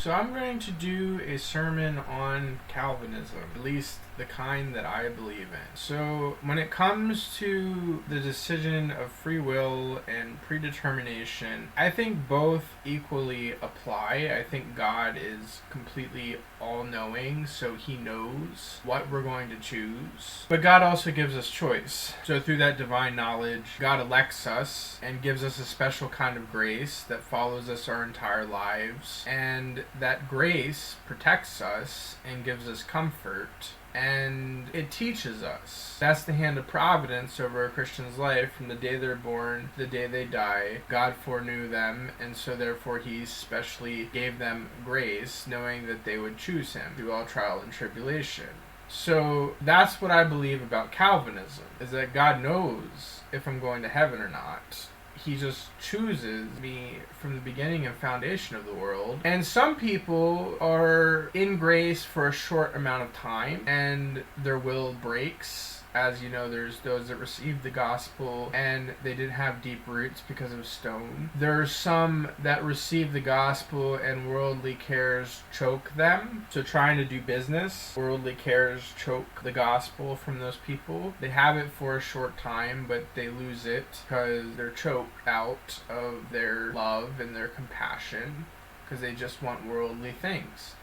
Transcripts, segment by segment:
So I'm going to do a sermon on Calvinism, at least the kind that I believe in. So when it comes to the decision of free will and predetermination, I think both equally apply. I think God is completely all-knowing, so he knows what we're going to choose. But God also gives us choice. So through that divine knowledge, God elects us and gives us a special kind of grace that follows us our entire lives. And that grace protects us and gives us comfort, and it teaches us. That's the hand of providence over a Christian's life from the day they're born to the day they die. God foreknew them, and so therefore he specially gave them grace, knowing that they would choose him through all trial and tribulation. So that's what I believe about Calvinism, is that God knows if I'm going to heaven or not. He just chooses me from the beginning and foundation of the world. And some people are in grace for a short amount of time and their will breaks. As you know, there's those that received the gospel and they didn't have deep roots because of stone. There are some that receive the gospel and worldly cares choke them. So trying to do business, worldly cares choke the gospel from those people. They have it for a short time, but they lose it because they're choked out of their love and their compassion because they just want worldly things.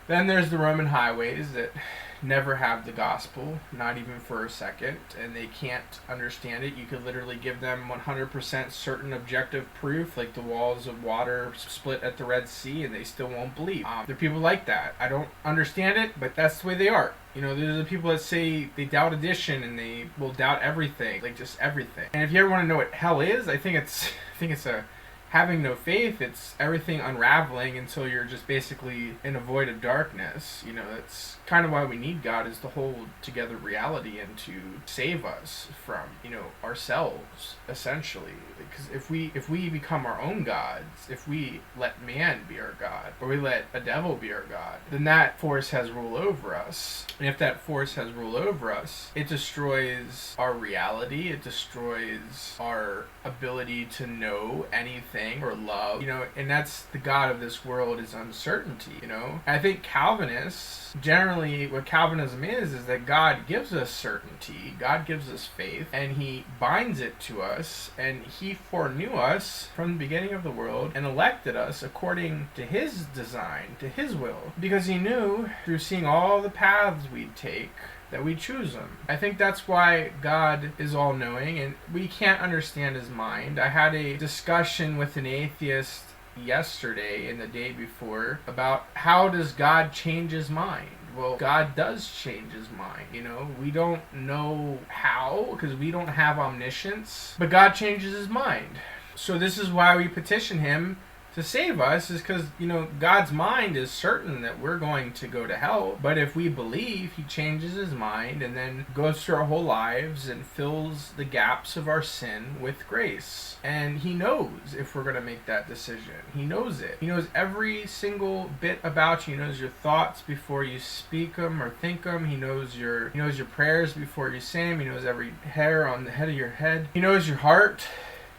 Then there's the Roman highways that never have the gospel, not even for a second, and they can't understand it. You could literally give them 100% certain objective proof, like the walls of water split at the Red Sea, and they still won't believe. There are people like that. I don't understand it, but that's the way they are. You know, there's the people that say they doubt addition and they will doubt everything, like just everything. And if you ever want to know what hell is, I think it's a having no faith. It's everything unraveling until you're just basically in a void of darkness. You know, that's kind of why we need God, is to hold together reality and to save us from, ourselves, essentially. Because if we become our own gods, if we let man be our God, or we let a devil be our God, then that force has rule over us. And if that force has rule over us, it destroys our reality, it destroys our ability to know anything or love, and that's the God of this world, is uncertainty, And I think Calvinists, generally what Calvinism is that God gives us certainty, God gives us faith, and he binds it to us, and he foreknew us from the beginning of the world and elected us according to his design, to his will, because he knew through seeing all the paths we'd take that we choose him. I think that's why God is all-knowing, and we can't understand his mind. I had a discussion with an atheist yesterday and the day before about how does God change his mind. Well, God does change his mind, We don't know how, because we don't have omniscience, but God changes his mind. So this is why we petition him to save us, is because, God's mind is certain that we're going to go to hell. But if we believe, he changes his mind and then goes through our whole lives and fills the gaps of our sin with grace. And he knows if we're going to make that decision. He knows it. He knows every single bit about you. He knows your thoughts before you speak them or think them. He knows your prayers before you say them. He knows every hair on the head of your head. He knows your heart.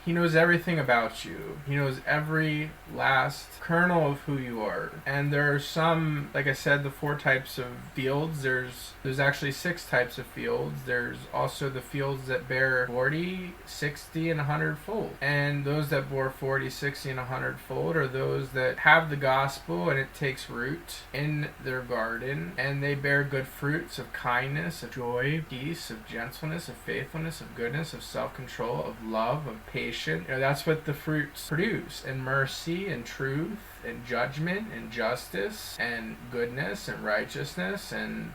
He knows everything about you. He knows every last kernel of who you are. And there are some, like I said, the 4 types of fields. There's actually 6 types of fields. There's also the fields that bear 40, 60, and 100-fold. And those that bore 40, 60, and 100-fold are those that have the gospel and it takes root in their garden, and they bear good fruits of kindness, of joy, peace, of gentleness, of faithfulness, of goodness, of self-control, of love, of patience. That's what the fruits produce, and mercy and truth and judgment and justice and goodness and righteousness and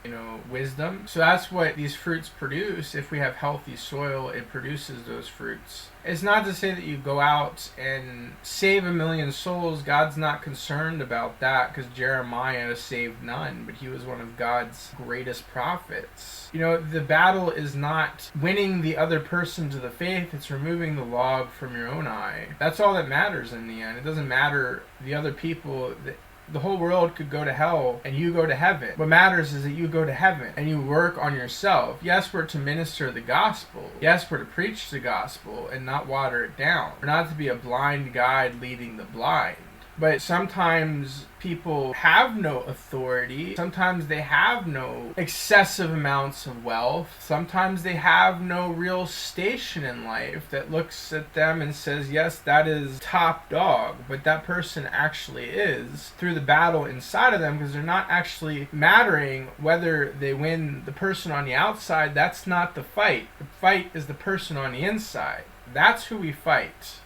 wisdom. So that's what these fruits produce. If we have healthy soil, it produces those fruits. It's not to say that you go out and save 1 million souls. God's not concerned about that, because Jeremiah saved none, but he was one of God's greatest prophets. The battle is not winning the other person to the faith, it's removing the log from your own eye. That's all that matters in the end. It doesn't matter the other people. The whole world could go to hell and you go to heaven. What matters is that you go to heaven and you work on yourself. Yes, we're to minister the gospel. Yes, we're to preach the gospel and not water it down. We're not to be a blind guide leading the blind. But sometimes people have no authority. Sometimes they have no excessive amounts of wealth. Sometimes they have no real station in life that looks at them and says, yes, that is top dog. But that person actually is through the battle inside of them, because they're not actually mattering whether they win the person on the outside. That's not the fight. The fight is the person on the inside. That's who we fight.